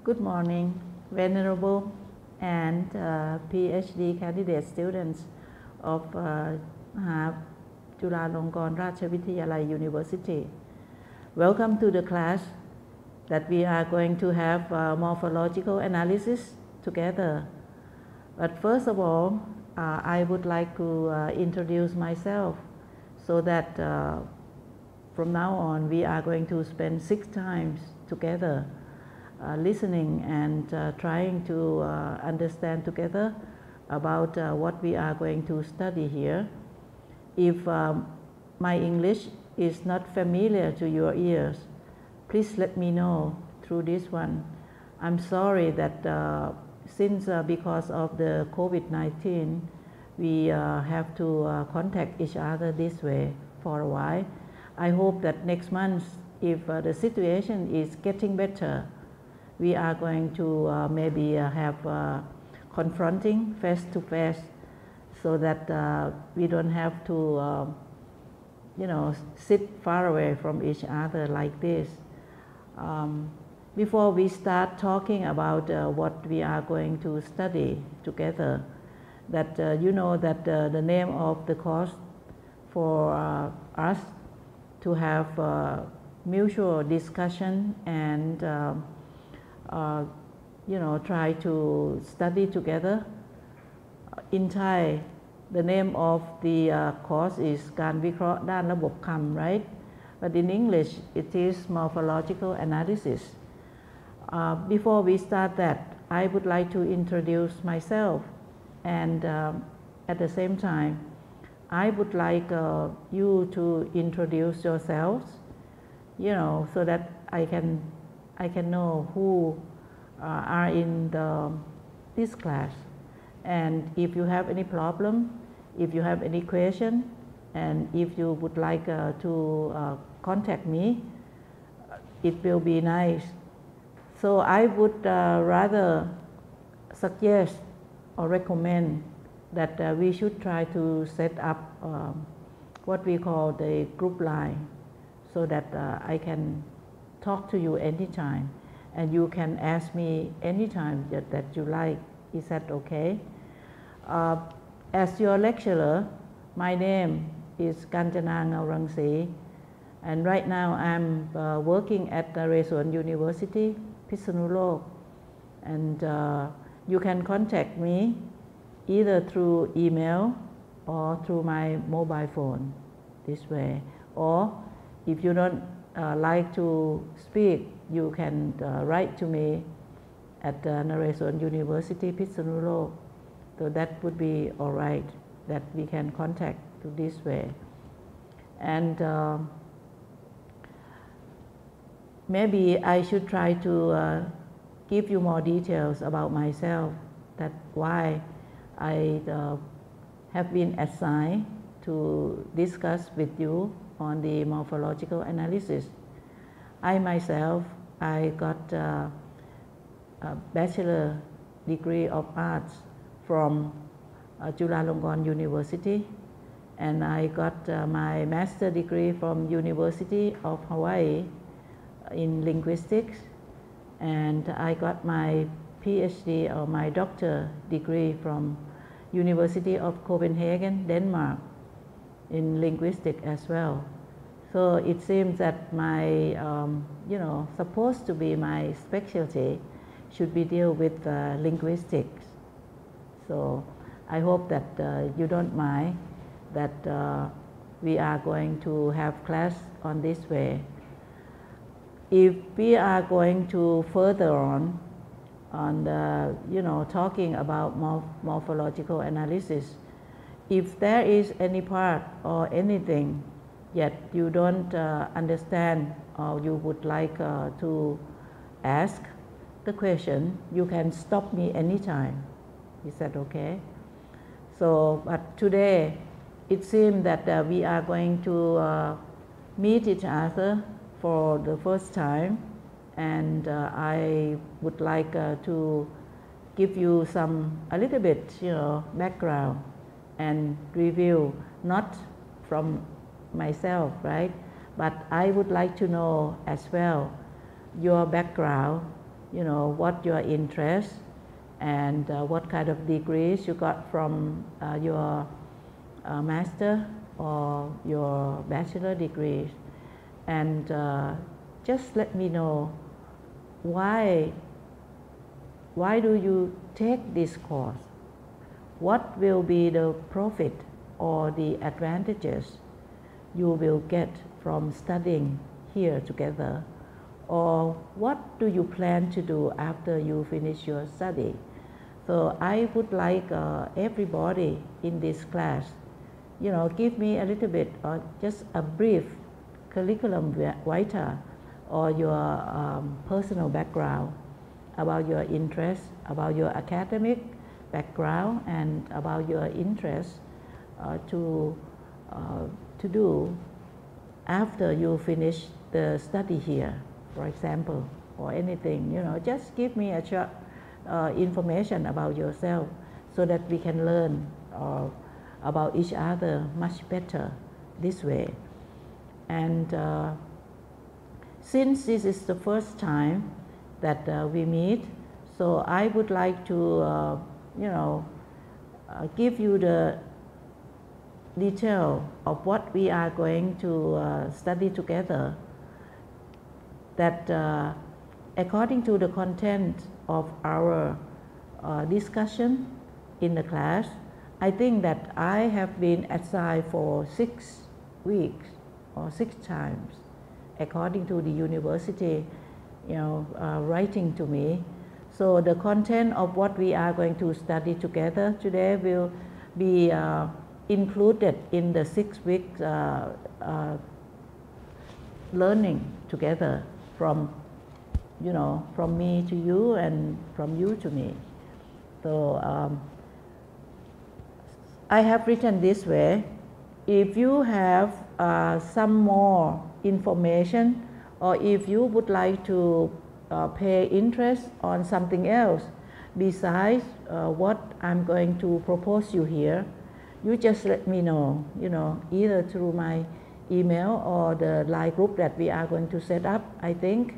Good morning, venerable and PhD candidate students of Chulalongkorn Ratchavidyalaya University. Welcome to the class that we are going to have morphological analysis together. But first of all, I would like to introduce myself so that from now on we are going to spend 6 times together listening and trying to understand together about what we are going to study here. If my English is not familiar to your ears, please let me know through this one. I'm sorry that since because of the COVID-19, we have to contact each other this way for a while. I hope that next month, if the situation is getting better, we are going to maybe have confronting face to face, so that we don't have to sit far away from each other like this. Before we start talking about what we are going to study together, that you know that the name of the course for us to have mutual discussion and try to study together. In Thai, the name of the course is การวิเคราะห์ด้านระบบคำ right? But in English, it is morphological analysis. Before we start that, I would like to introduce myself, and at the same time, I would like you to introduce yourselves, so that I can know who are in this class. And if you have any problem, if you have any question, and if you would like to contact me, it will be nice. So I would rather suggest or recommend that we should try to set up what we call the group line, so that I can talk to you anytime, and you can ask me anytime that you like. Is that okay? As your lecturer, my name is Kanchana Ngaurangsi, and right now I'm working at Naresuan University, Pisanulok, and you can contact me either through email or through my mobile phone this way, or if you don't like to speak, you can write to me at Naresuan University, Pisanulok. So that would be all right, that we can contact to this way. And maybe I should try to give you more details about myself, that why I have been assigned to discuss with you on the morphological analysis. I myself, I got a bachelor degree of arts from Chulalongkorn University, and I got my master degree from University of Hawaii in linguistics, and I got my PhD or my doctor degree from University of Copenhagen, Denmark, in linguistics as well. So it seems that my, supposed to be my specialty should be deal with linguistics. So I hope that you don't mind that we are going to have class on this way. If we are going to further on the, talking about morphological analysis, if there is any part or anything yet you don't understand, or you would like to ask the question, you can stop me anytime. Is that okay? So, but today it seems that we are going to meet each other for the first time, and I would like to give you a little bit, background and review, not from myself, right? But I would like to know as well your background, what your interest and what kind of degrees you got from your master or your bachelor degrees, and just let me know why do you take this course? What will be the profit or the advantages you will get from studying here together? Or what do you plan to do after you finish your study? So I would like everybody in this class, give me a little bit or just a brief curriculum vitae or your personal background about your interests, about your academic background, and about your interests to do after you finish the study here, for example, or anything. Just give me a short information about yourself so that we can learn about each other much better this way. And since this is the first time that we meet, so I would like to give you the detail of what we are going to study together, that according to the content of our discussion in the class, I think that I have been assigned for 6 weeks or 6 times, according to the university, writing to me. So the content of what we are going to study together today will be included in the 6 weeks learning together from me to you and from you to me. So I have written this way. If you have some more information, or if you would like to pay interest on something else besides what I'm going to propose you here, you just let me know, either through my email or the Line group that we are going to set up. I think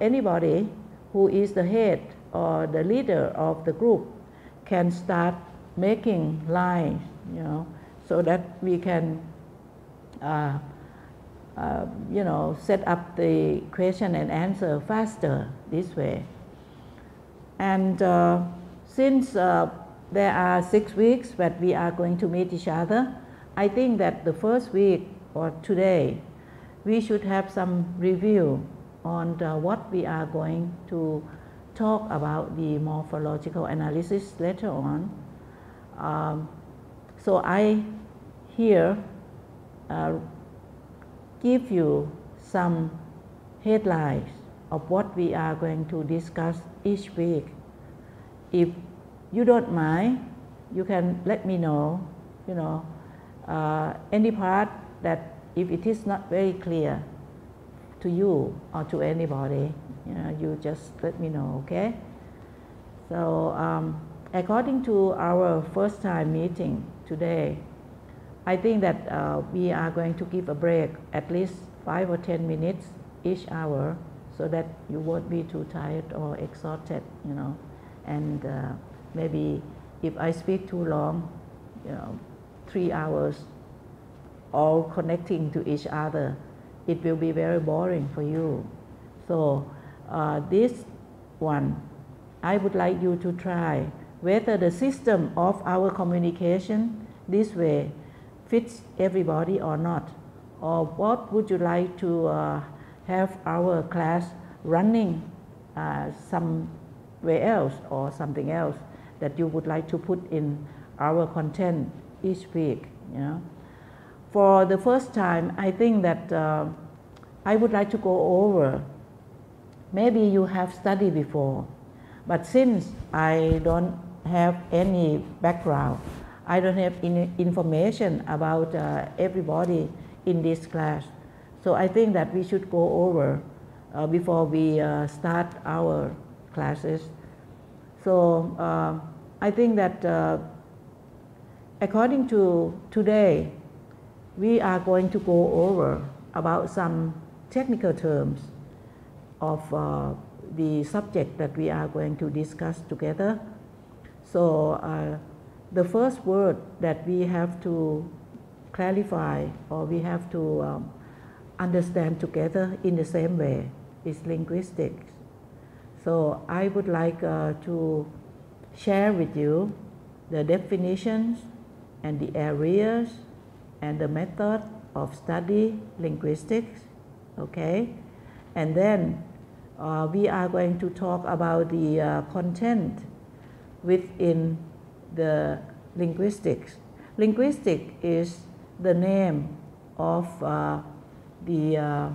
anybody who is the head or the leader of the group can start making lines, so that we can set up the question and answer faster this way. And since there are 6 weeks that we are going to meet each other, I think that the first week or today, we should have some review on what we are going to talk about the morphological analysis later on. So I here give you some headlines of what we are going to discuss each week. If you don't mind, you can let me know, any part that if it is not very clear to you or to anybody, you just let me know, okay? So according to our first time meeting today, I think that we are going to give a break at least 5 or 10 minutes each hour, so that you won't be too tired or exhausted, and maybe if I speak too long, 3 hours all connecting to each other, it will be very boring for you. So this one, I would like you to try whether the system of our communication this way fits everybody or not, or what would you like to have our class running somewhere else or something else that you would like to put in our content each week. For the first time, I think that I would like to go over, maybe you have studied before, but since I don't have any background, I don't have any information about everybody in this class. So I think that we should go over before we start our classes. So I think that according to today, we are going to go over about some technical terms of the subject that we are going to discuss together. So the first word that we have to clarify, or we have to understand together in the same way, is linguistics. So I would like to share with you the definitions and the areas and the method of study linguistics, okay? And then we are going to talk about the content within the linguistics. Linguistics is the name of the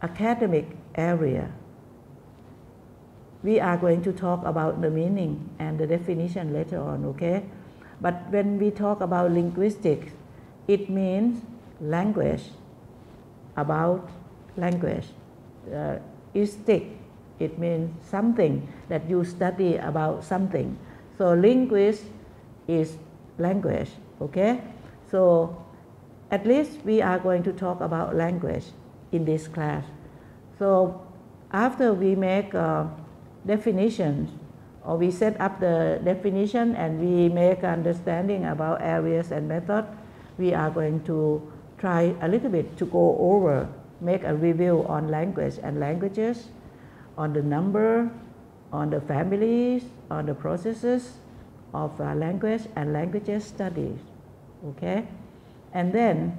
academic area. We are going to talk about the meaning and the definition later on, okay? But when we talk about linguistics, it means language, about language. Istic, it means something that you study about something. So linguist is language, okay? So at least we are going to talk about language in this class. So after we make definitions, or we set up the definition and we make understanding about areas and method, we are going to try a little bit to go over, make a review on language and languages, on the number, on the families, on the processes of language and languages studies, okay? And then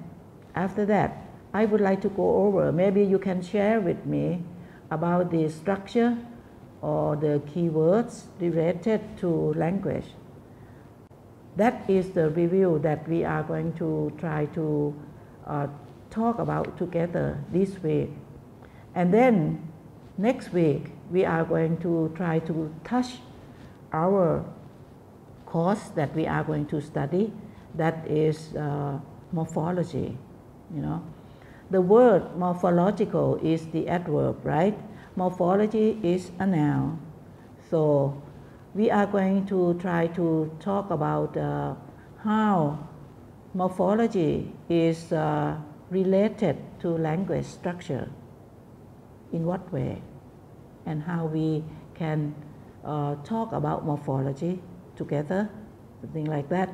after that, I would like to go over, maybe you can share with me about the structure or the keywords related to language. That is the review that we are going to try to talk about together this week. And then next week, we are going to try to touch our course that we are going to study, that is morphology, you know. The word morphological is the adverb, right? Morphology is a noun. So we are going to try to talk about how morphology is related to language structure, in what way, and how we can talk about morphology together, something like that.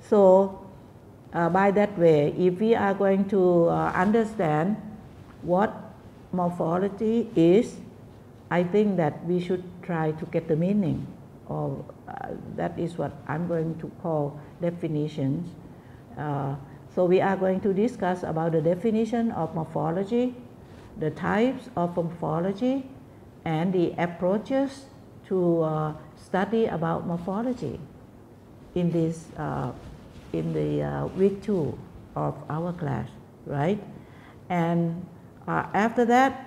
So by that way, if we are going to understand what morphology is, I think that we should try to get the meaning, or that is what I'm going to call definitions. So we are going to discuss about the definition of morphology, the types of morphology, and the approaches to study about morphology in this in the week 2 of our class, right? And after that,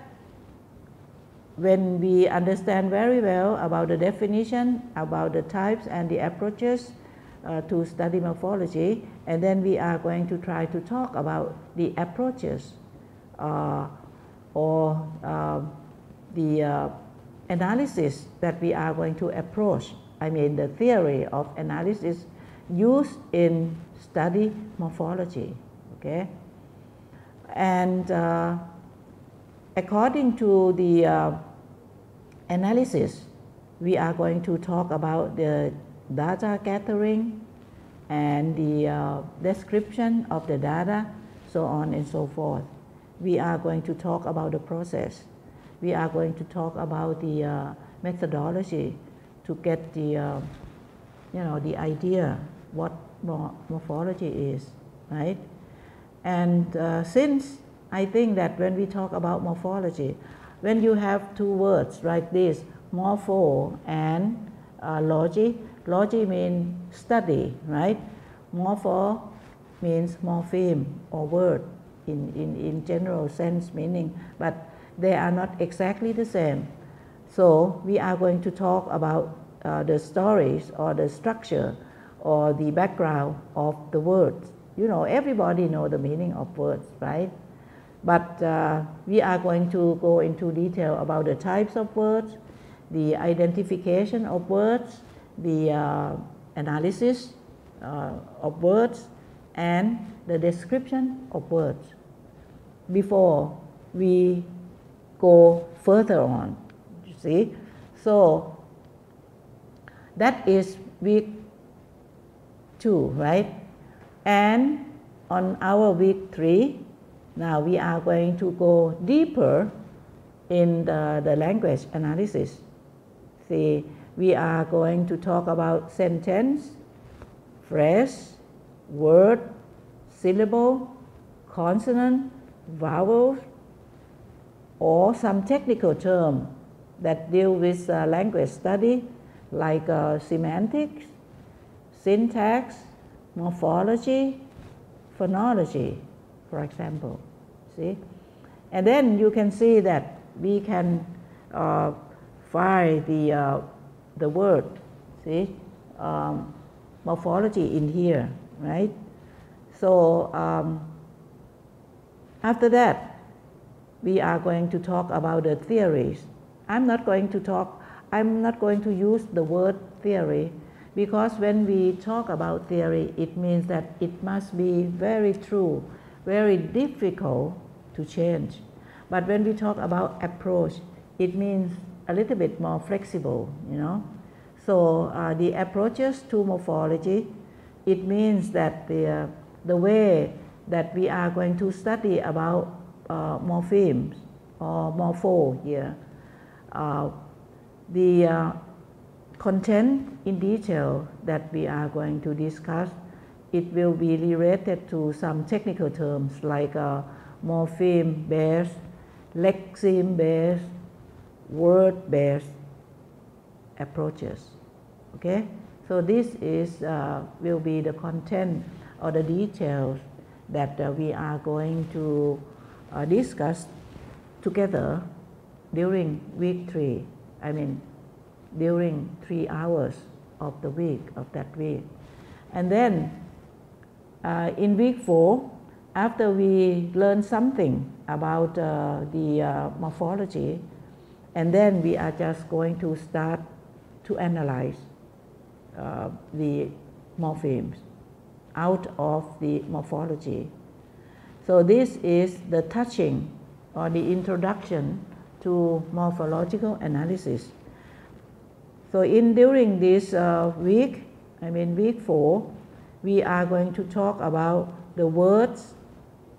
when we understand very well about the definition, about the types and the approaches to study morphology, and then we are going to try to talk about the approaches or the analysis that we are going to approach. I mean the theory of analysis used in study morphology, okay? And according to the analysis, we are going to talk about the data gathering and the description of the data, so on and so forth. We are going to talk about the process. We are going to talk about the methodology to get the the idea what morphology is, right? And since I think that when we talk about morphology, when you have two words like this, morpho and logy, logy means study, right? Morpho means morpheme or word in general sense meaning, but they are not exactly the same. So we are going to talk about the stories or the structure or the background of the words. You know, everybody knows the meaning of words, right? But we are going to go into detail about the types of words, the identification of words, the analysis of words, and the description of words. Before we go further on, you see. So that is week 2, right? And on our week 3, now we are going to go deeper in the language analysis. See, we are going to talk about sentence, phrase, word, syllable, consonant, vowels, or some technical term that deal with language study, like semantics, syntax, morphology, phonology, for example. See? And then you can see that we can find the word, see, morphology in here, right? So after that, we are going to talk about the theories. I'm not going to use the word theory, because when we talk about theory, it means that it must be very true, very difficult to change. But when we talk about approach, it means a little bit more flexible, you know. So the approaches to morphology, it means that the way that we are going to study about morphemes or morpho here, the content in detail that we are going to discuss, it will be related to some technical terms like morpheme-based, lexeme-based, word-based approaches. Okay, so this is will be the content or the details that we are going to discuss together during week 3. I mean, during 3 hours of the week, of that week. And then in week 4, after we learn something about the morphology, and then we are just going to start to analyze the morphemes out of the morphology. So this is the touching or the introduction to morphological analysis. So during this week, I mean week 4, we are going to talk about the words,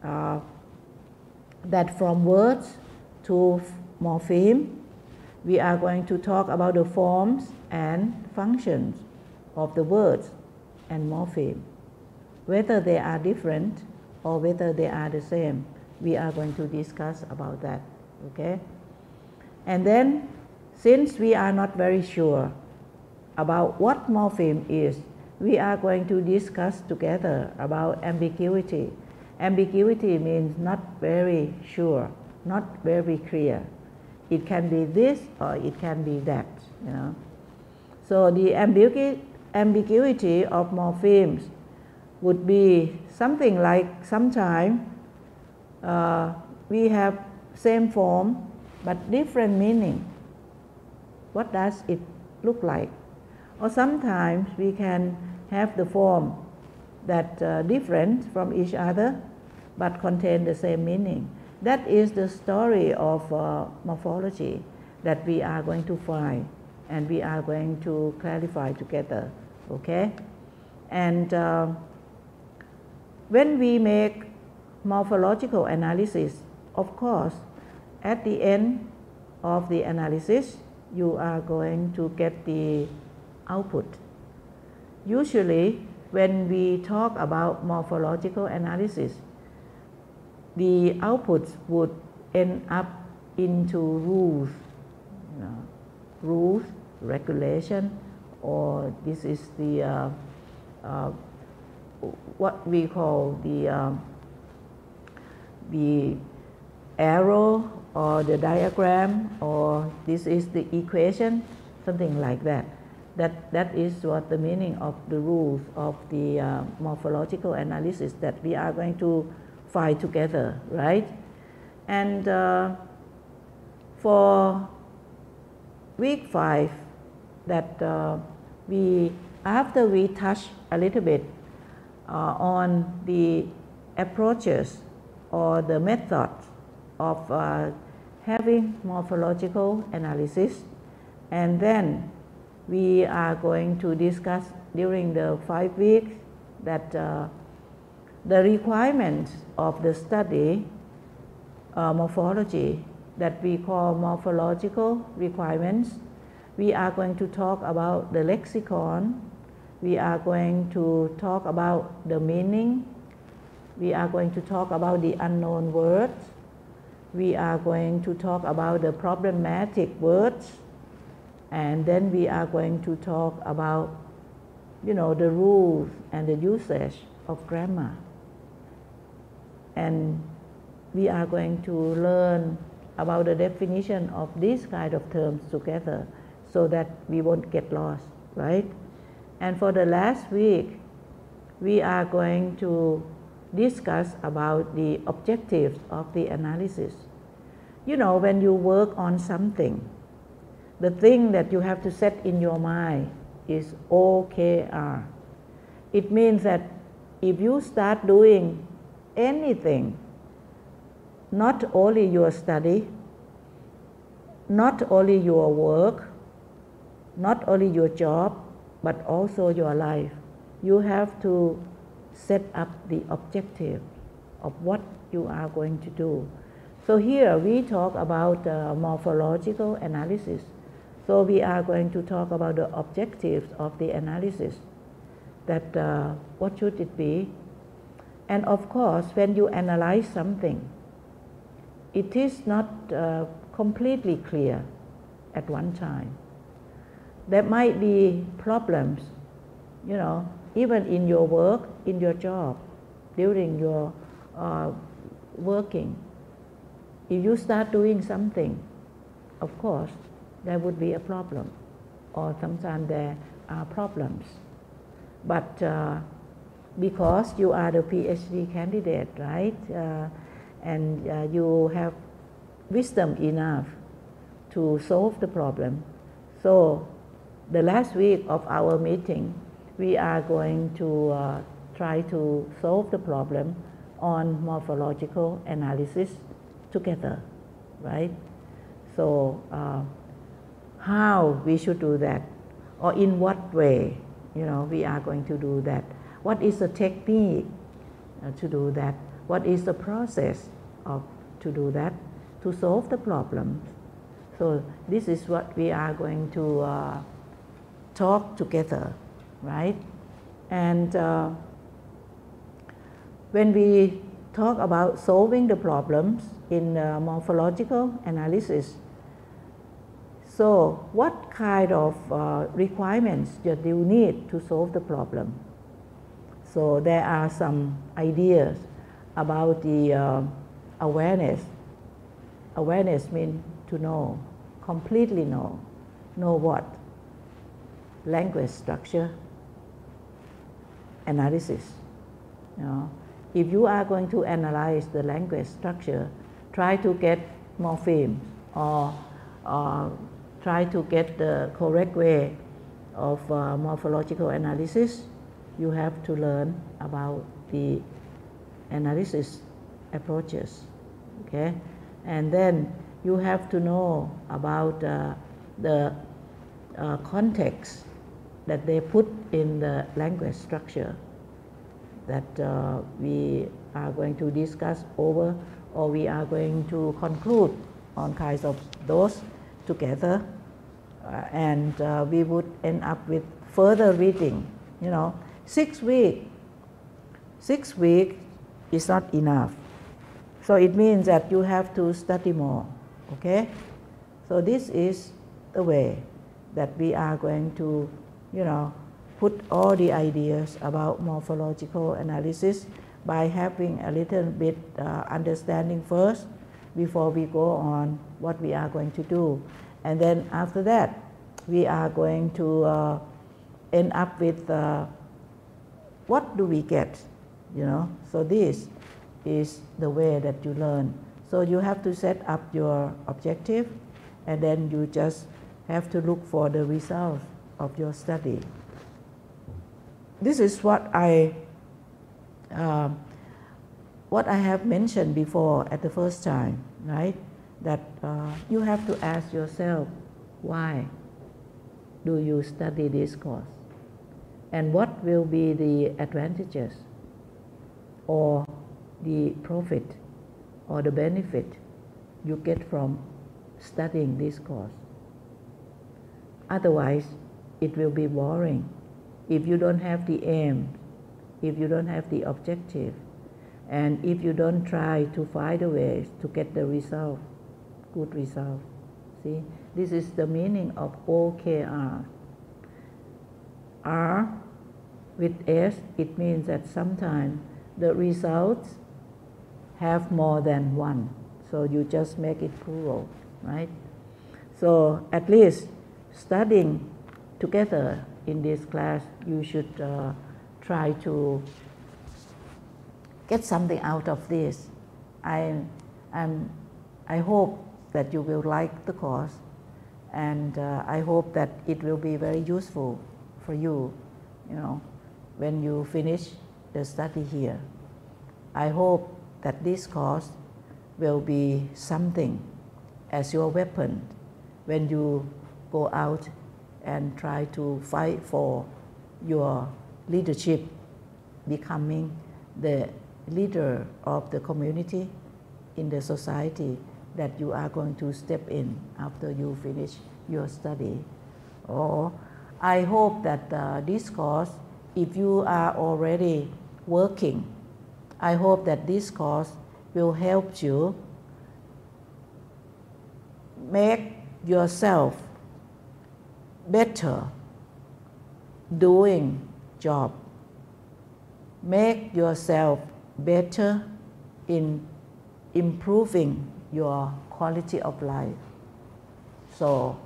that from words to morpheme. We are going to talk about the forms and functions of the words and morpheme, whether they are different or whether they are the same. We are going to discuss about that, okay? And then, since we are not very sure about what morpheme is, we are going to discuss together about ambiguity. Ambiguity means not very sure, not very clear. It can be this or it can be that, you know. So the ambiguity of morphemes would be something like sometimes we have same form but different meaning. What does it look like? Or sometimes we can have the form that different from each other but contain the same meaning. That is the story of morphology that we are going to find and we are going to clarify together, okay? And when we make morphological analysis, of course, at the end of the analysis, you are going to get the output. Usually, when we talk about morphological analysis, the outputs would end up into rules, you know, rules, regulation, or this is the what we call the arrow or the diagram, or this is the equation, something like that. That is what the meaning of the rules of the morphological analysis that we are going to find together, right? And for week 5, that after we touch a little bit on the approaches or the method of having morphological analysis, and then we are going to discuss during the 5 weeks that the requirements of the study morphology that we call morphological requirements. We are going to talk about the lexicon. We are going to talk about the meaning. We are going to talk about the unknown words. We are going to talk about the problematic words. And then we are going to talk about, the rules and the usage of grammar. And we are going to learn about the definition of these kind of terms together so that we won't get lost, right? And for the last week, we are going to discuss about the objectives of the analysis. When you work on something, the thing that you have to set in your mind is OKR. It means that if you start doing anything, not only your study, not only your work, not only your job, but also your life, you have to set up the objective of what you are going to do. So here we talk about morphological analysis. So we are going to talk about the objectives of the analysis, that what should it be. And of course, when you analyze something, it is not completely clear at one time. There might be problems, even in your work, in your job, during your working. If you start doing something, of course, there would be a problem, or sometimes there are problems. But because you are the PhD candidate, right, and you have wisdom enough to solve the problem. So the last week of our meeting, we are going to try to solve the problem on morphological analysis together, right? So how we should do that, or in what way, we are going to do that. What is the technique to do that? What is the process to do that, to solve the problem? So this is what we are going to talk together, right? And when we talk about solving the problems in morphological analysis, so what kind of requirements do you need to solve the problem? So there are some ideas about the awareness. Awareness means to know, completely know. Know what? Language structure, analysis. If you are going to analyze the language structure, try to get morphemes or try to get the correct way of morphological analysis. You have to learn about the analysis approaches, okay? And then you have to know about the context that they put in the language structure that we are going to discuss over, or we are going to conclude on kinds of those together, and we would end up with further reading. 6 weeks. 6 weeks is not enough. So it means that you have to study more, okay? So this is the way that we are going to, put all the ideas about morphological analysis by having a little bit understanding first before we go on what we are going to do. And then after that, we are going to end up with what do we get, So this is the way that you learn. So you have to set up your objective, and then you just have to look for the results of your study. This is what I have mentioned before at the first time, right? that you have to ask yourself, why do you study this course? And what will be the advantages or the profit or the benefit you get from studying this course? Otherwise, it will be boring if you don't have the aim, if you don't have the objective, and if you don't try to find a way to get the result, good result. See, this is the meaning of OKR. R with S, it means that sometimes the results have more than one, so you just make it plural, right? So at least studying together in this class, you should try to get something out of this. I hope that you will like the course, and I hope that it will be very useful for you, when you finish the study here. I hope that this course will be something as your weapon when you go out and try to fight for your leadership, becoming the leader of the community in the society that you are going to step in after you finish your study. Or I hope that this course, if you are already working, I hope that this course will help you make yourself better doing job, make yourself better in improving your quality of life. So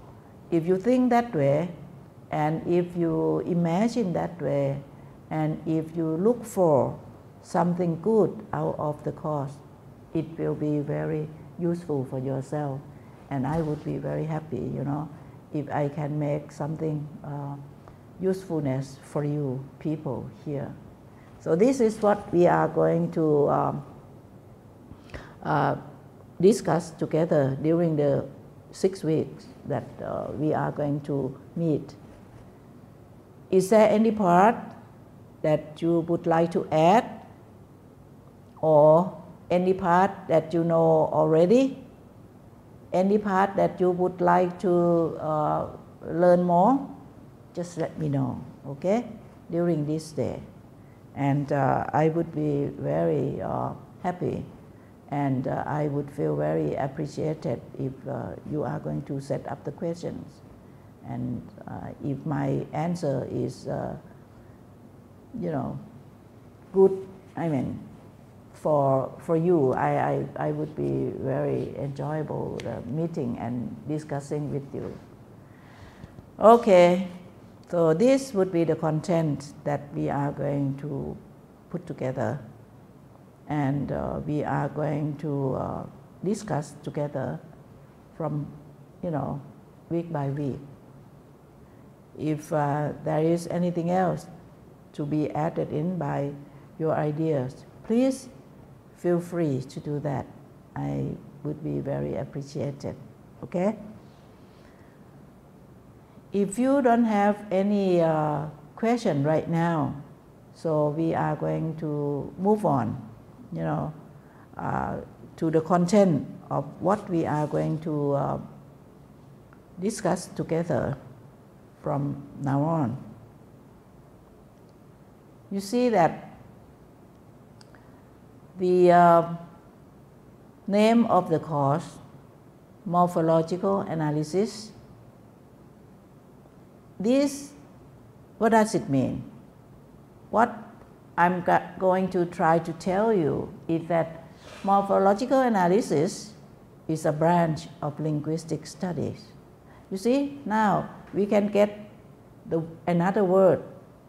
if you think that way, and if you imagine that way, and if you look for something good out of the course, it will be very useful for yourself. And I would be very happy, if I can make something usefulness for you people here. So this is what we are going to discuss together during the 6 weeks that we are going to meet. Is there any part that you would like to add, or any part that you know already, any part that you would like to learn more? Just let me know, okay, during this day. And I would be very happy, and I would feel very appreciated if you are going to set up the questions. And if my answer is, good, for you, I would be very enjoyable meeting and discussing with you. Okay, so this would be the content that we are going to put together, and we are going to discuss together from, week by week. If there is anything else to be added in by your ideas, please feel free to do that. I would be very appreciated, okay? If you don't have any question right now, so we are going to move on, to the content of what we are going to discuss together from now on. You see that the name of the course, Morphological Analysis, this, what does it mean? What I'm going to try to tell you is that morphological analysis is a branch of linguistic studies. You see, now we can get another word,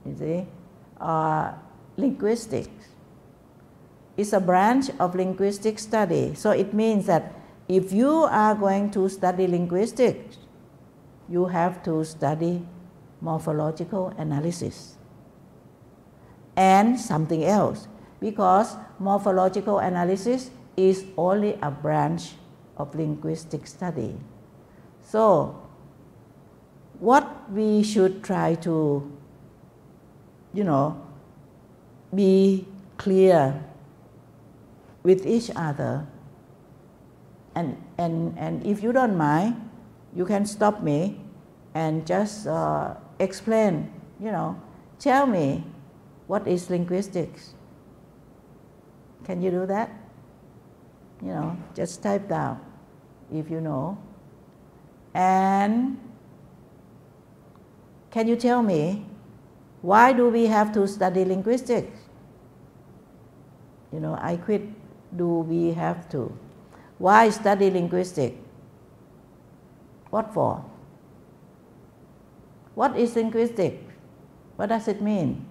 you see, linguistics. It's a branch of linguistic study. So it means that if you are going to study linguistics, you have to study morphological analysis and something else, because morphological analysis is only a branch of linguistic study. So, what we should try to, be clear with each other, and if you don't mind, you can stop me and just explain, tell me what is linguistics. Can you do that? Just type down if you know. And can you tell me, why do we have to study linguistics? I quit. Do we have to? Why study linguistics? What for? What is linguistics? What does it mean?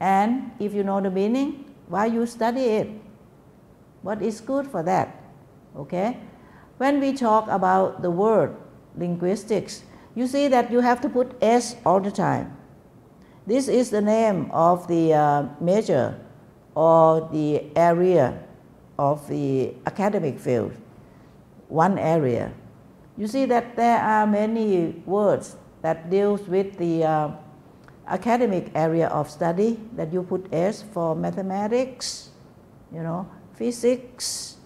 And if you know the meaning, why you study it? What is good for that? Okay? When we talk about the word linguistics, you see that you have to put S all the time. This is the name of the major or the area of the academic field, one area. You see that there are many words that deals with the academic area of study that you put S for: mathematics, physics,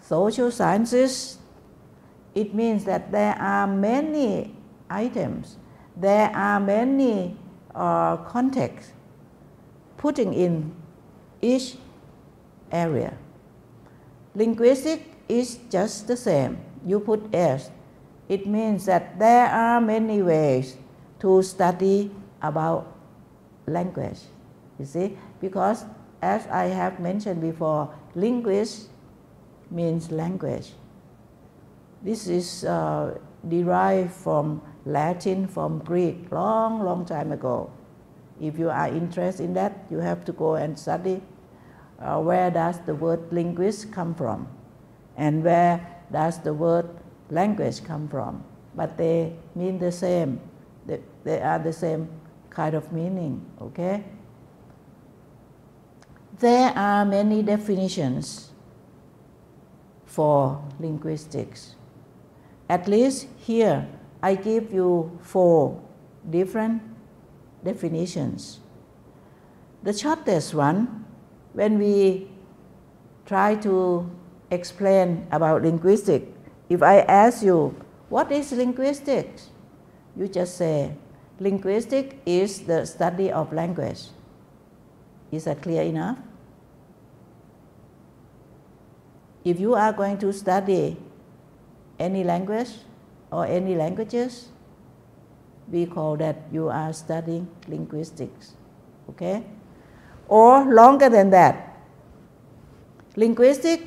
social sciences. It means that there are many items, there are many contexts putting in each area. Linguistics is just the same. You put S. It means that there are many ways to study about language. You see, because as I have mentioned before, linguist means language. This is derived from Latin, from Greek, long time ago. If you are interested in that, you have to go and study where does the word linguist come from, and where does the word language come from. But they mean the same. They are the same kind of meaning, okay? There are many definitions for linguistics. At least here, I give you 4 different definitions. The shortest one, when we try to explain about linguistics, if I ask you, what is linguistics? You just say, linguistics is the study of language. Is that clear enough? If you are going to study any language or any languages, we call that you are studying linguistics, okay? Or longer than that, linguistics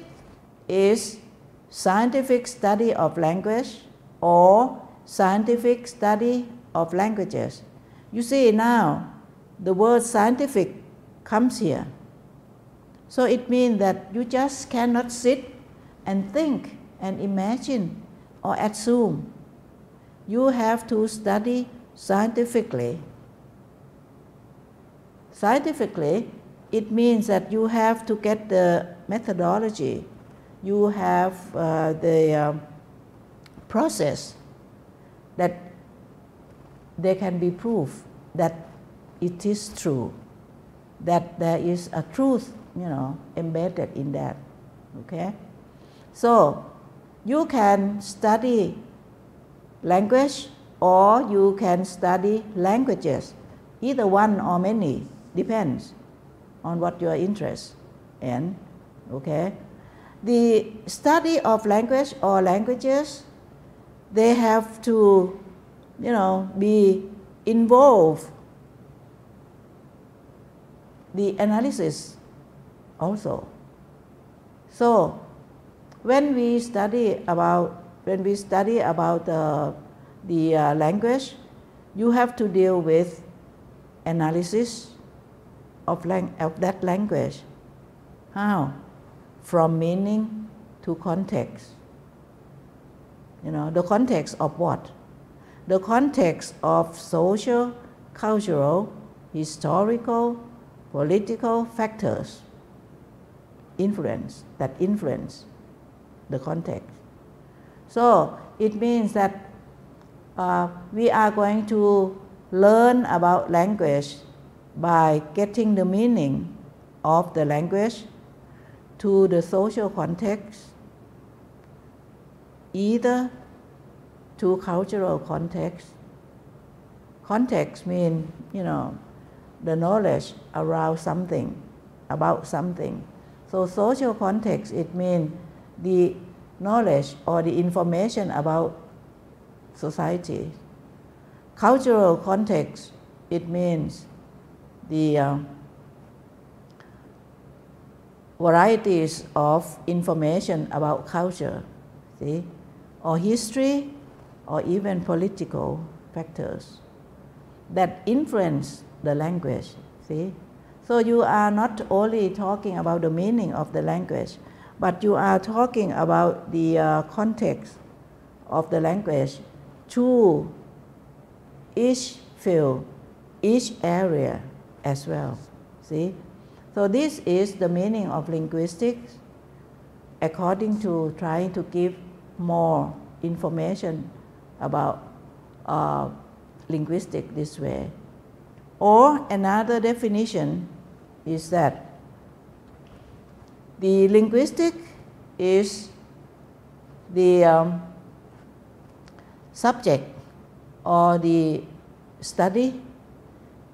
is scientific study of language or scientific study of languages. You see now, the word scientific comes here. So it means that you just cannot sit and think and imagine or assume. You have to study scientifically. Scientifically, it means that you have to get the methodology. You have the process that there can be proof that it is true, that there is a truth, embedded in that, okay? So, you can study language or you can study languages, either one or many, depends on what your interest in, okay? The study of language or languages, they have to, be involved the analysis also. So, when we study about the language, you have to deal with analysis of that language. How? From meaning to context. The context of what? The context of social, cultural, historical, political factors that influence the context. So it means that we are going to learn about language by getting the meaning of the language to the social context, either to cultural context. Context means, the knowledge around something, about something. So social context, it means the knowledge or the information about society. Cultural context, it means the varieties of information about culture, see, or history, or even political factors that influence the language, see. So you are not only talking about the meaning of the language, but you are talking about the context of the language to each field, each area as well, see. So this is the meaning of linguistics according to trying to give more information about linguistics this way. Or another definition is that the linguistic is the subject or the study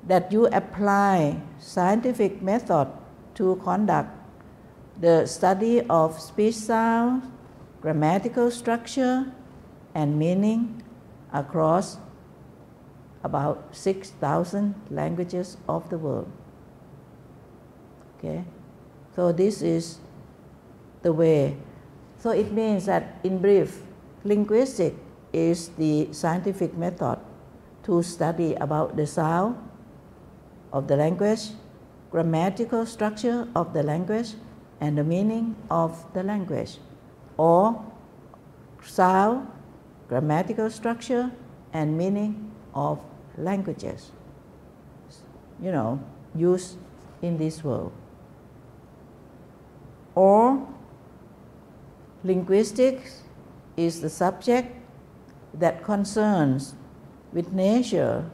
that you apply scientific method to conduct the study of speech sound, grammatical structure, and meaning across about 6,000 languages of the world. Okay, so this is the way. So it means that, in brief, linguistics is the scientific method to study about the sound of the language, grammatical structure of the language, and the meaning of the language, or sound, grammatical structure, and meaning of languages, used in this world. Or linguistics is the subject that concerns with nature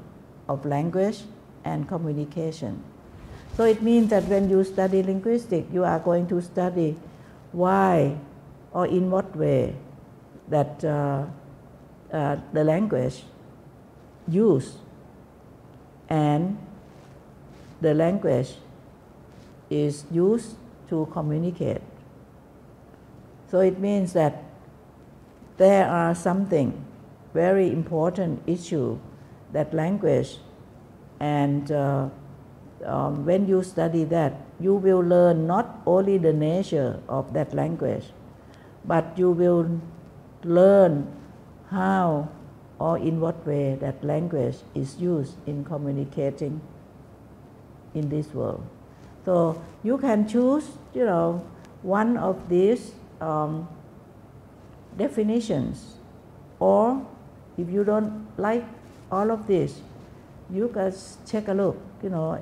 of language and communication. So it means that when you study linguistics, you are going to study why or in what way that the language used and the language is used to communicate. So it means that there are something very important issue that language, and when you study that, you will learn not only the nature of that language, but you will learn how or in what way that language is used in communicating in this world. So you can choose, one of these definitions, or if you don't like all of this, you can take a look,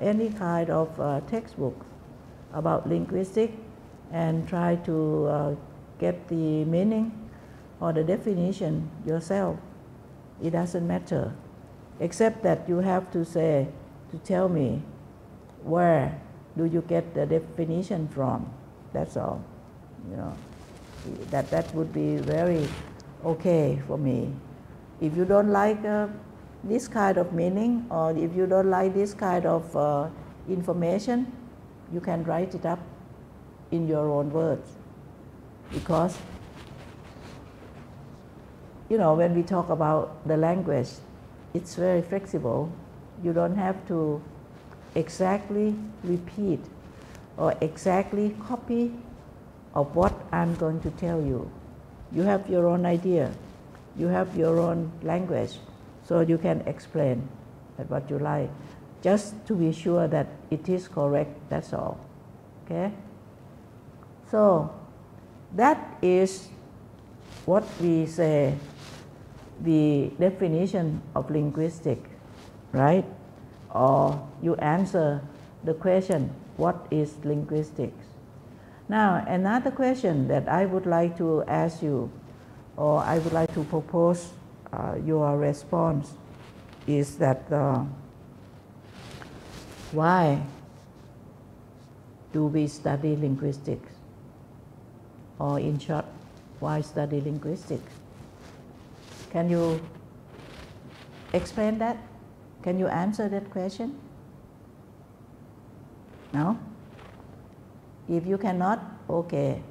any kind of textbook about linguistics and try to get the meaning or the definition yourself. It doesn't matter, except that you have to tell me where do you get the definition from. That's all. That would be very okay for me. If you don't like this kind of meaning, or if you don't like this kind of information, you can write it up in your own words. Because when we talk about the language, it's very flexible. You don't have to exactly repeat or exactly copy of what I'm going to tell you. You have your own idea. You have your own language, so you can explain what you like, just to be sure that it is correct, that's all. Okay? So that is what we say the definition of linguistics, right? Or you answer the question, what is linguistics? Now, another question that I would like to ask you, or I would like to propose your response, is that why do we study linguistics? Or in short, why study linguistics? Can you explain that? Can you answer that question? No? If you cannot, okay.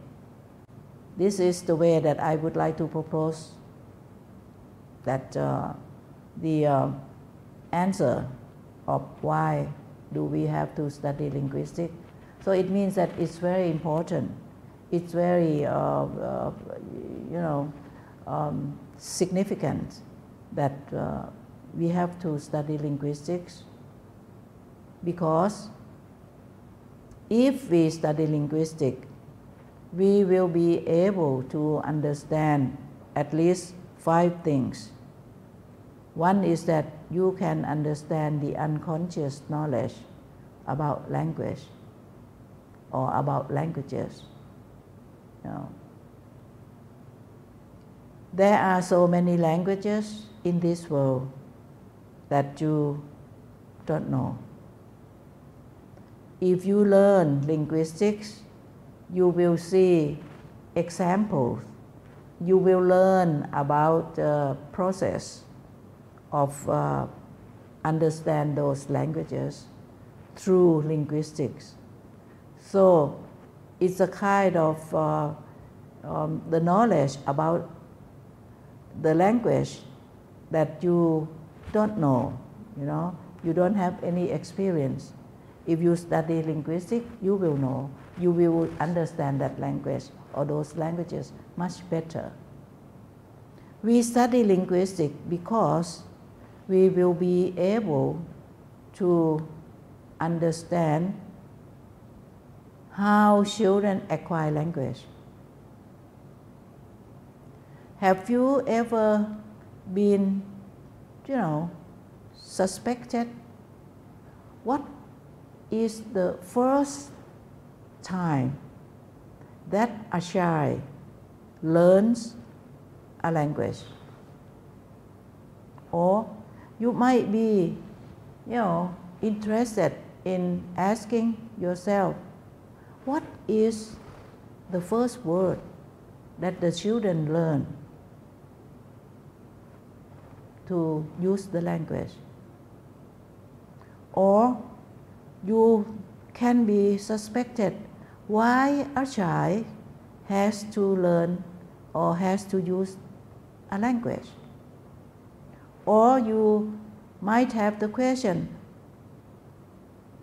This is the way that I would like to propose that the answer of why do we have to study linguistics. So it means that it's very important. It's very, significant that we have to study linguistics, because if we study linguistics, we will be able to understand at least 5 things. One is that you can understand the unconscious knowledge about language or about languages. There are so many languages in this world that you don't know. If you learn linguistics, you will see examples. You will learn about the process of understand those languages through linguistics. So it's a kind of the knowledge about the language that you don't know, you don't have any experience. If you study linguistics, you will know, you will understand that language or those languages much better. We study linguistics because we will be able to understand how children acquire language. Have you ever been, suspected what is the first time that a child learns a language? Or you might be, interested in asking yourself, what is the first word that the children learn to use the language? Or you can be suspected why a child has to learn or has to use a language. Or you might have the question,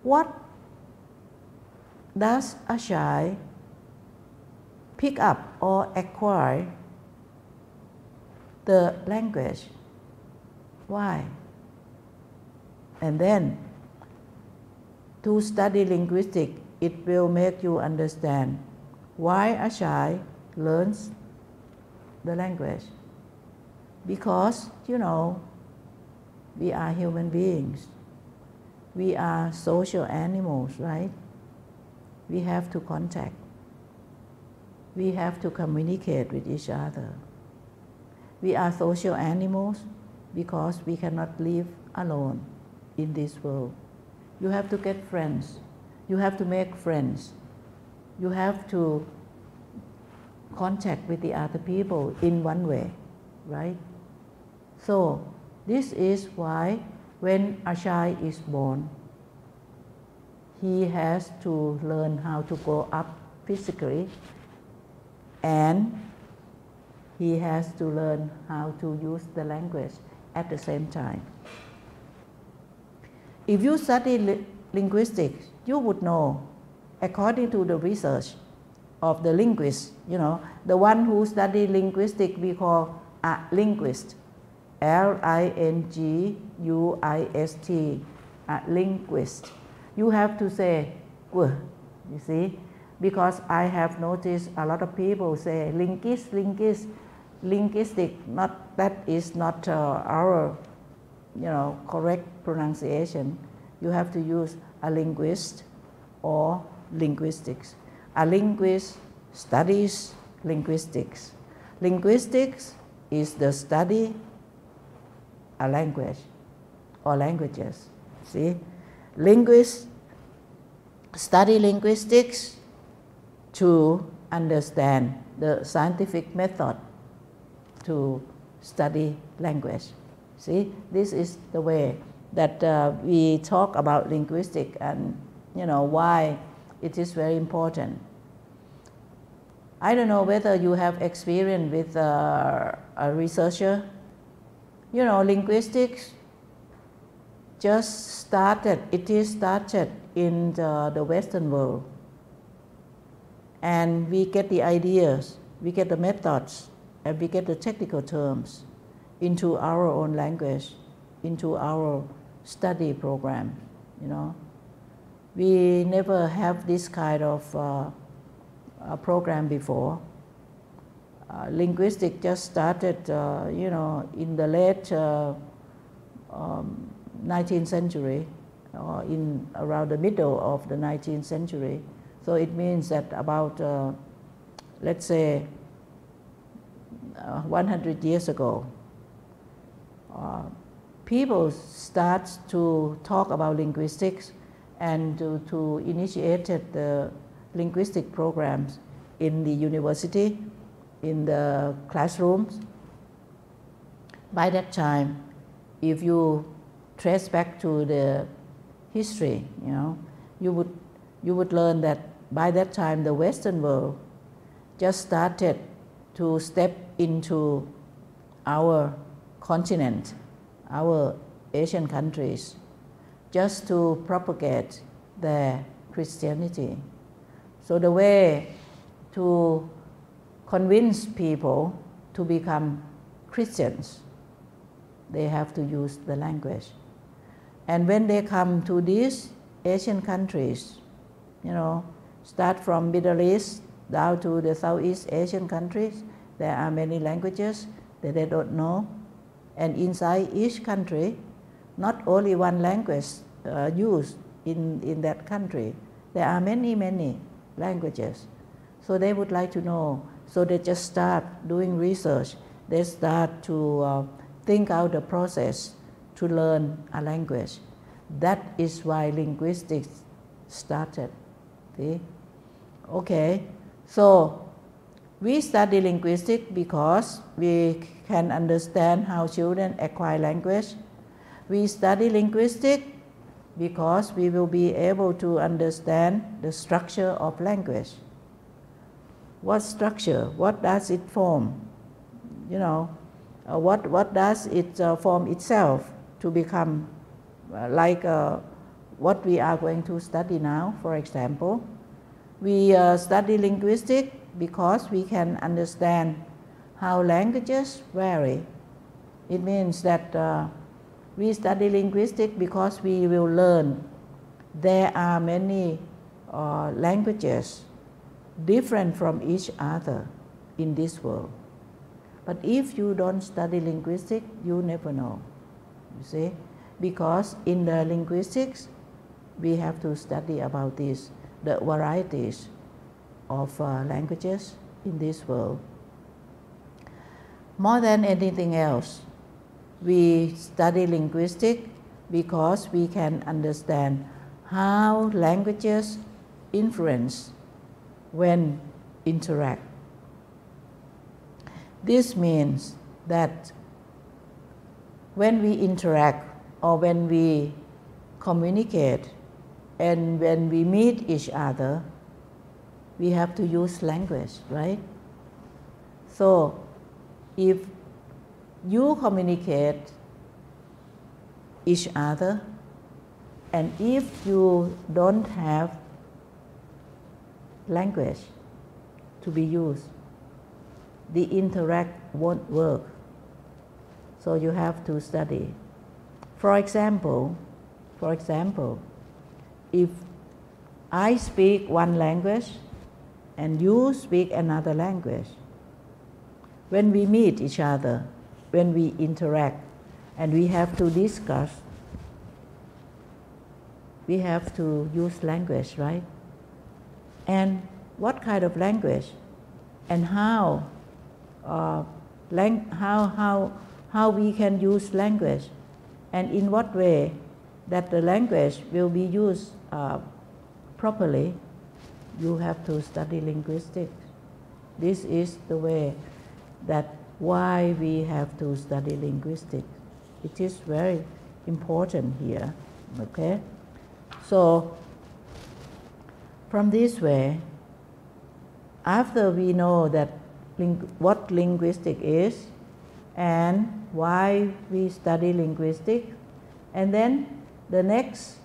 what does a child pick up or acquire the language? Why? And then, to study linguistics, it will make you understand why a child learns the language. Because, we are human beings. We are social animals, right? We have to contact. We have to communicate with each other. We are social animals because we cannot live alone in this world. You have to get friends. You have to make friends. You have to contact with the other people in one way, right? So this is why when a child is born, he has to learn how to grow up physically, and he has to learn how to use the language at the same time. If you study linguistics, you would know, according to the research of the linguists, the one who study linguistics we call a linguist, L-I-N-G-U-I-S-T, a linguist. You have to say, you see, because I have noticed a lot of people say linguistic, that is not our, correct pronunciation. You have to use a linguist or linguistics. A linguist studies linguistics. Linguistics is the study a language or languages. See, linguists study linguistics to understand the scientific method to study language. See, this is the way that we talk about linguistics, and why it is very important. I don't know whether you have experience with a researcher. Linguistics just started, it is started in the Western world. And we get the ideas, we get the methods, and we get the technical terms into our own language, into our study program. We never have this kind of program before. Linguistics just started, in the late 19th century, or in around the middle of the 19th century. So it means that about, let's say, 100 years ago, people start to talk about linguistics and to initiate the linguistic programs in the university, in the classrooms. By that time, if you trace back to the history, you would learn that by that time the Western world just started to step into our continent, our Asian countries, just to propagate their Christianity. So the way to convince people to become Christians, they have to use the language. And when they come to these Asian countries, start from Middle East down to the Southeast Asian countries, there are many languages that they don't know. And inside each country, not only one language used in that country, there are many, many languages. So they would like to know. So they just start doing research. They start to think out the process to learn a language. That is why linguistics started. See? Okay, so we study linguistics because we can understand how children acquire language. We study linguistics because we will be able to understand the structure of language. What structure? What does it form? What does it form itself to become like what we are going to study now, for example. We study linguistics because we can understand how languages vary. It means that we study linguistics because we will learn there are many languages different from each other in this world. But if you don't study linguistics, you never know, you see, because in the linguistics, we have to study about this, the varieties of languages in this world. More than anything else, we study linguistics because we can understand how languages influence when interact. This means that when we interact or when we communicate and when we meet each other, we have to use language, right? So if you communicate each other and if you don't have language to be used, the interact won't work. So you have to study. For example, if I speak one language and you speak another language, when we meet each other, when we interact and we have to discuss, we have to use language, right? And what kind of language and how we can use language, and in what way that the language will be used properly, you have to study linguistics. This is the way that why we have to study linguistics. It is very important here, okay? So from this way, after we know that what linguistics is and why we study linguistics, and then the next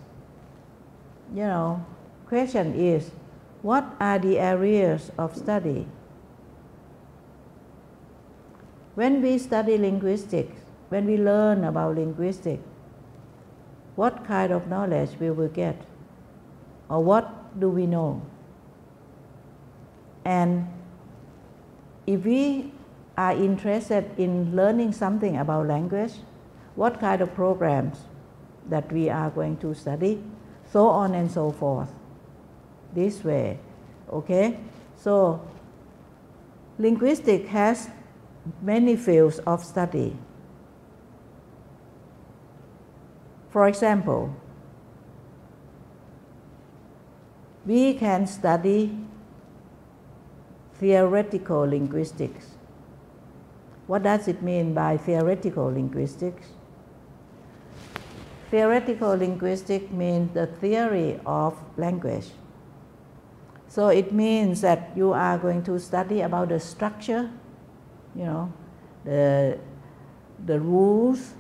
question is, what are the areas of study? When we study linguistics, when we learn about linguistics, what kind of knowledge we will get, or what do we know? And if we are interested in learning something about language, what kind of programs that we are going to study, so on and so forth. This way, okay? So linguistics has many fields of study. For example, we can study theoretical linguistics. What does it mean by theoretical linguistics? Theoretical linguistics means the theory of language. So it means that you are going to study about the structure, the rules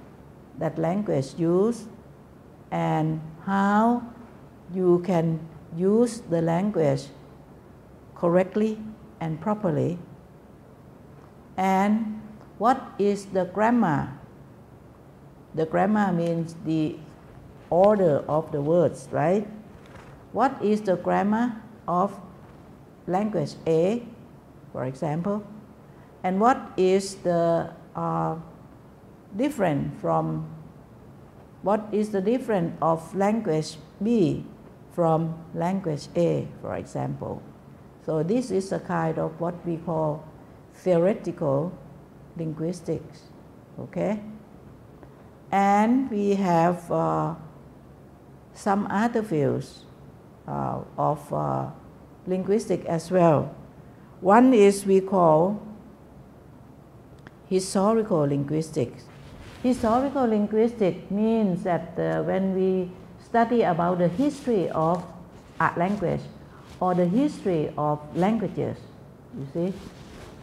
that language use, and how you can use the language correctly and properly, and what is the grammar. The grammar means the order of the words, right? What is the grammar of language A, for example, and what is the difference of language B from language A, for example. So this is a kind of what we call theoretical linguistics, okay? And we have some other fields of linguistics as well. One is we call historical linguistics. Historical linguistics means that when we study about the history of a language or the history of languages, you see.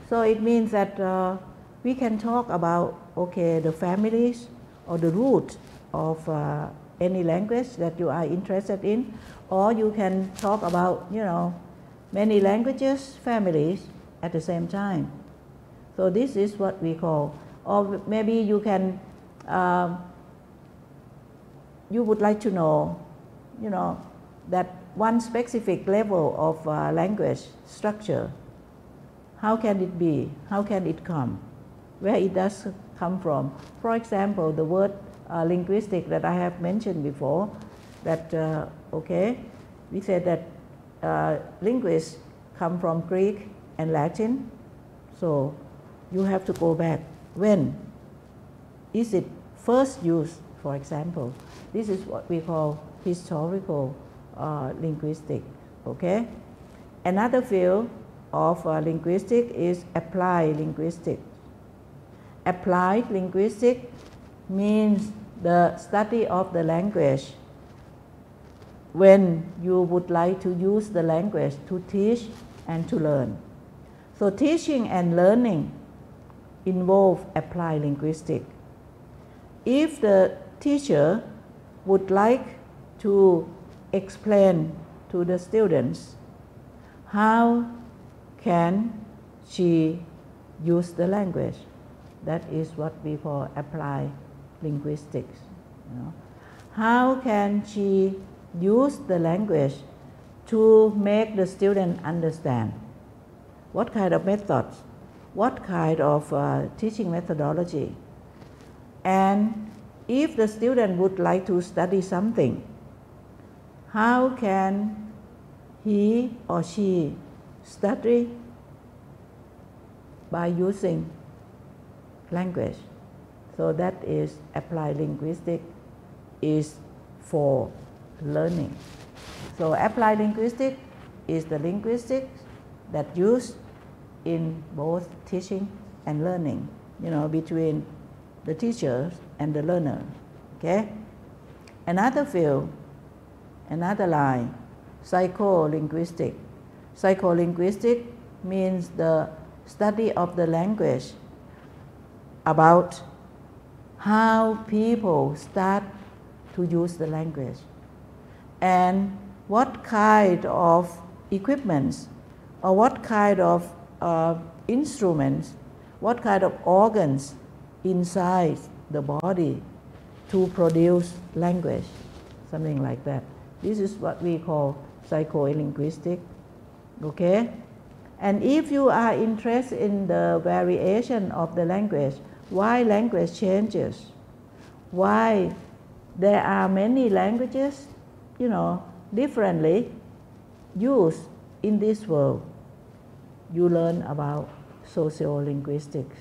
So it means that we can talk about, okay, the families or the root of any language that you are interested in, or you can talk about, many languages, families at the same time. So this is what we call, or maybe you can, you would like to know, that one specific level of language structure, how can it be, how can it come, where it does come from. For example, the word linguistic that I have mentioned before, that, okay, we said that linguists come from Greek and Latin, so you have to go back. When is it first used, for example? This is what we call historical linguistics, okay? Another field of linguistics is applied linguistics. Applied linguistics means the study of the language when you would like to use the language to teach and to learn. So teaching and learning involve applied linguistics. If the teacher would like to explain to the students how can she use the language, that is what we call applied linguistics. How can she use the language to make the student understand? What kind of methods? What kind of teaching methodology? And if the student would like to study something, how can he or she study by using language. So that is applied linguistics is for learning. So applied linguistics is the linguistics that used in both teaching and learning, between the teachers and the learner. Okay? Another field, another line, psycholinguistic. Psycholinguistic means the study of the language about how people start to use the language and what kind of equipments or what kind of instruments, what kind of organs inside the body to produce language, something like that. This is what we call psycholinguistic. Okay? And if you are interested in the variation of the language, why language changes, why there are many languages, differently used in this world, you learn about sociolinguistics.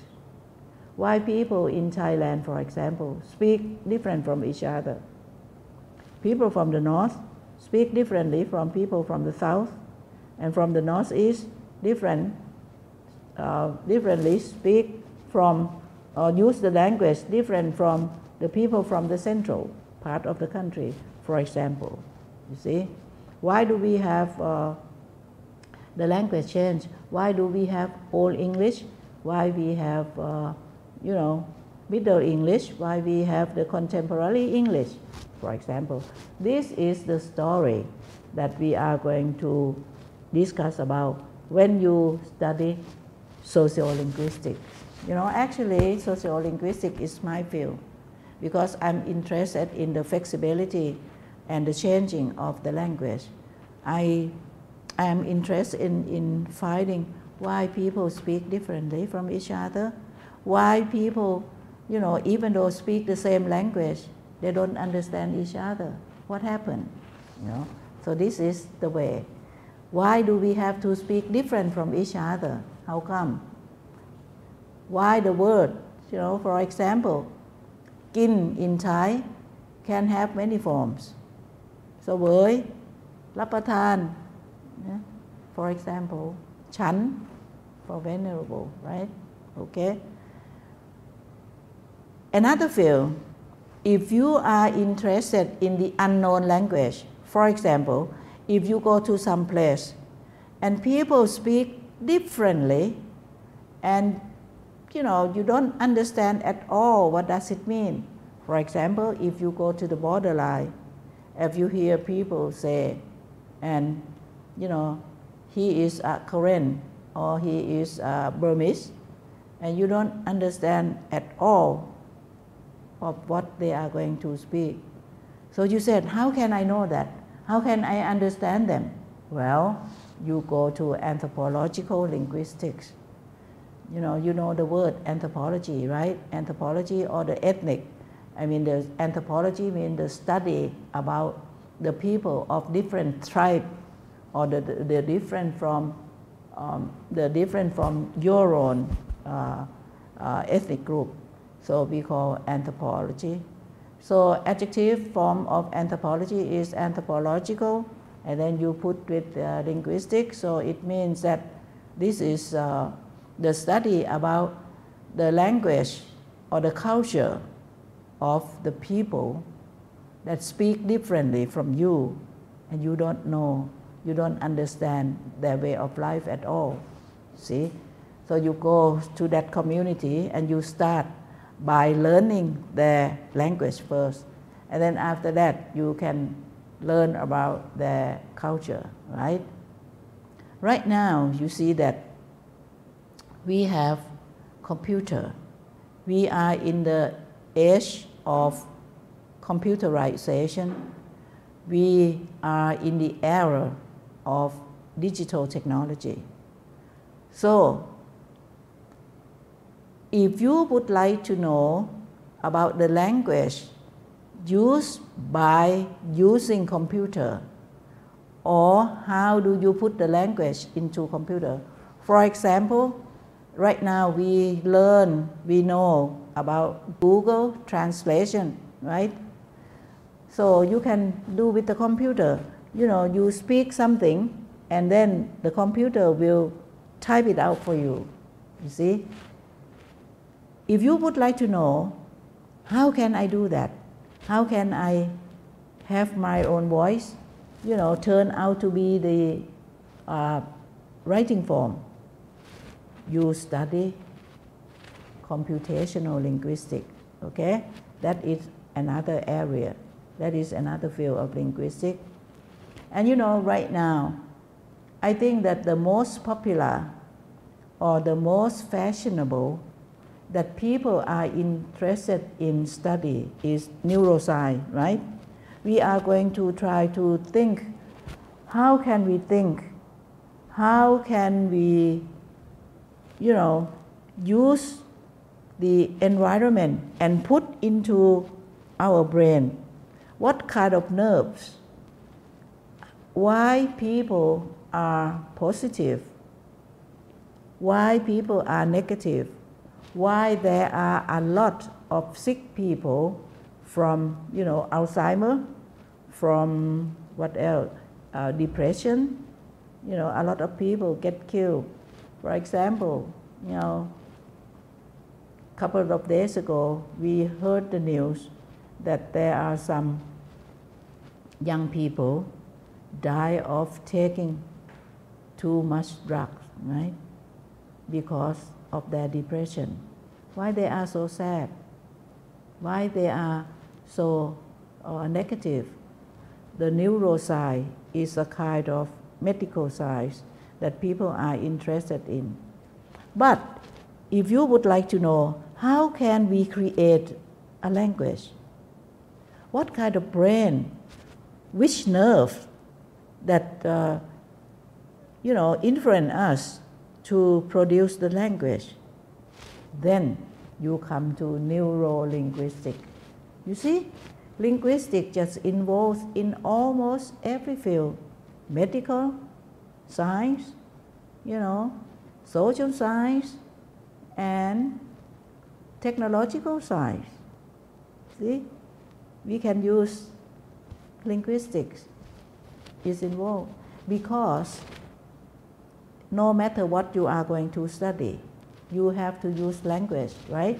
Why people in Thailand, for example, speak different from each other. People from the north speak differently from people from the south, and from the northeast differently speak from or use the language different from the people from the central part of the country, for example. You see, why do we have the language change? Why do we have Old English? Why we have Middle English? Why we have the contemporary English, for example? This is the story that we are going to discuss about when you study sociolinguistics. Actually, sociolinguistics is my field because I'm interested in the flexibility and the changing of the language. I am interested in finding why people speak differently from each other, why people, even though speak the same language, they don't understand each other. What happened? So this is the way. Why do we have to speak different from each other? How come? Why the word, for example, kin in Thai can have many forms. So เวย รับประทาน for example, ฉัน for venerable, right? Okay. Another field, if you are interested in the unknown language, for example, if you go to some place and people speak differently and you don't understand at all what does it mean. For example, if you go to the borderline, if you hear people say, and he is a Korean or he is a Burmese, and you don't understand at all of what they are going to speak. So you said, how can I know that? How can I understand them? Well, you go to anthropological linguistics. You know the word anthropology, right? Anthropology or the ethnic. I mean, the anthropology means the study about the people of different tribe or the different from your own ethnic group. So we call anthropology. So adjective form of anthropology is anthropological, and then you put with linguistics. So it means that this is the study about the language or the culture of the people that speak differently from you, and you don't know, you don't understand their way of life at all. See? So you go to that community and you start by learning their language first, and then after that you can learn about their culture, right? Right now you see that we have computer. We are in the age of computerization. We are in the era of digital technology. So if you would like to know about the language used by using computer or how do you put the language into computer. For example, right now we know about Google Translation, right? So you can do with the computer, you speak something and then the computer will type it out for you, you see. If you would like to know, how can I do that? How can I have my own voice, turn out to be the writing form? You study computational linguistics, okay? That is another area. That is another field of linguistics. And right now, I think that the most popular or the most fashionable that people are interested in study is neuroscience, right? We are going to try to think, how can we think? How can we, use the environment and put into our brain what kind of nerves, why people are positive, why people are negative, why there are a lot of sick people from, Alzheimer, from what else, depression, a lot of people get killed. For example, a couple of days ago, we heard the news that there are some young people die of taking too much drugs, right? Because of their depression. Why they are so sad? Why they are so negative? The neuroscience is a kind of medical science that people are interested in. But if you would like to know, how can we create a language? What kind of brain, which nerve that influence us to produce the language? Then you come to neuro-linguistics. You see, linguistics just involves in almost every field: medical science, social science, and technological science. See, we can use linguistics is involved because no matter what you are going to study, you have to use language, right?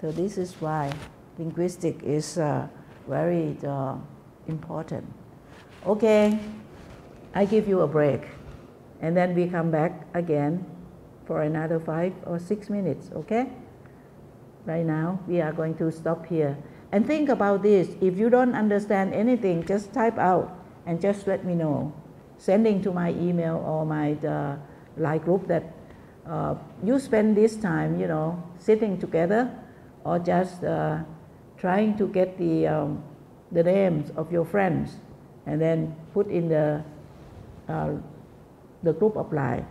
So this is why linguistics is very important. Okay, I give you a break, and then we come back again for another 5 or 6 minutes, okay? Right now, we are going to stop here. And think about this. If you don't understand anything, just type out and just let me know. Sending to my email or my Line group that you spend this time, sitting together or just trying to get the names of your friends and then put in the group of Line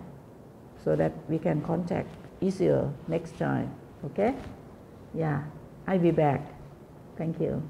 so that we can contact easier next time, okay? Yeah, I'll be back. Thank you.